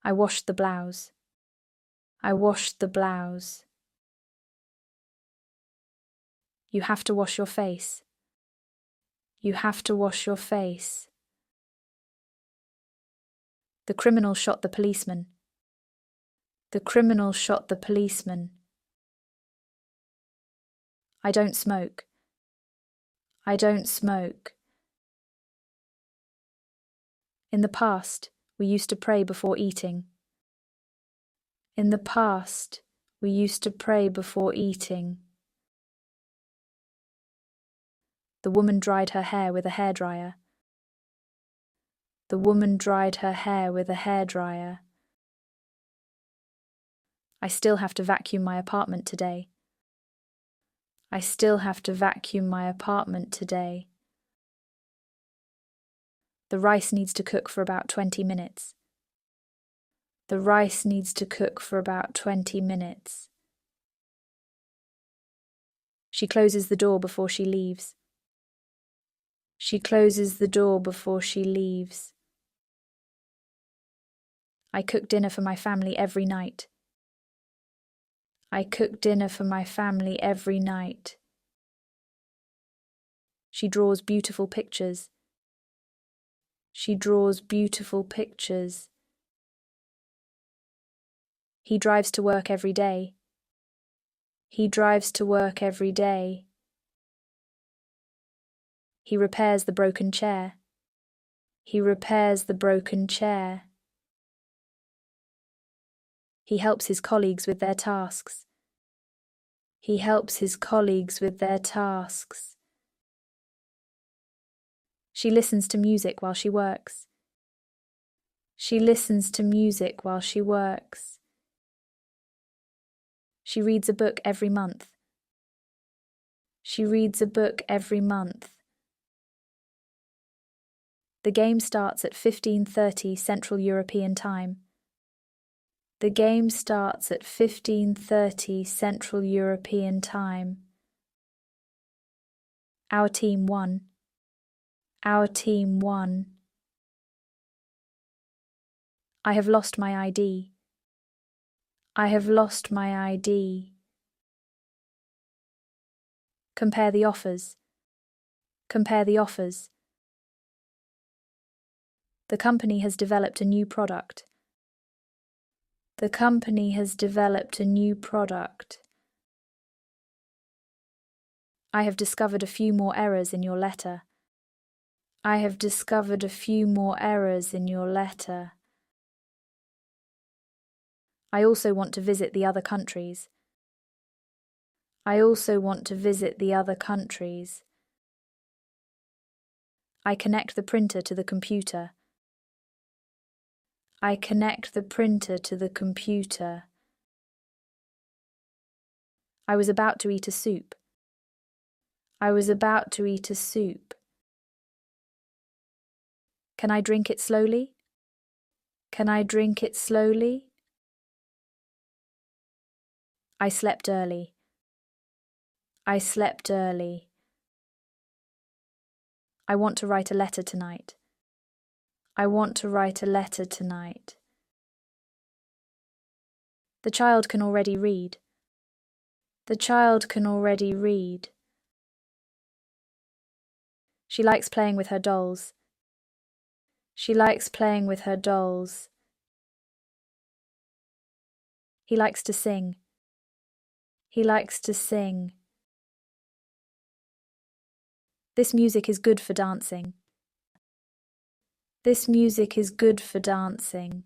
I washed the blouse. I washed the blouse. You have to wash your face. You have to wash your face. The criminal shot the policeman. The criminal shot the policeman. I don't smoke. I don't smoke. In the past, we used to pray before eating. In the past, we used to pray before eating. The woman dried her hair with a hairdryer. The woman dried her hair with a hairdryer. I still have to vacuum my apartment today. I still have to vacuum my apartment today. The rice needs to cook for about 20 minutes. The rice needs to cook for about 20 minutes. She closes the door before she leaves. She closes the door before she leaves. I cook dinner for my family every night. I cook dinner for my family every night. She draws beautiful pictures. She draws beautiful pictures. He drives to work every day. He drives to work every day. He repairs the broken chair. He repairs the broken chair. He helps his colleagues with their tasks. He helps his colleagues with their tasks. She listens to music while she works. She listens to music while she works. She reads a book every month. She reads a book every month. The game starts at 15:30 Central European Time. The game starts at 15:30 Central European Time. Our team won. Our team won. I have lost my ID. I have lost my ID. Compare the offers. Compare the offers. The company has developed a new product. The company has developed a new product. I have discovered a few more errors in your letter. I have discovered a few more errors in your letter. I also want to visit the other countries. I also want to visit the other countries. I connect the printer to the computer. I connect the printer to the computer. I was about to eat a soup. I was about to eat a soup. Can I drink it slowly? Can I drink it slowly? I slept early. I slept early. I want to write a letter tonight. I want to write a letter tonight. The child can already read. The child can already read. She likes playing with her dolls. She likes playing with her dolls. He likes to sing. He likes to sing. This music is good for dancing. This music is good for dancing.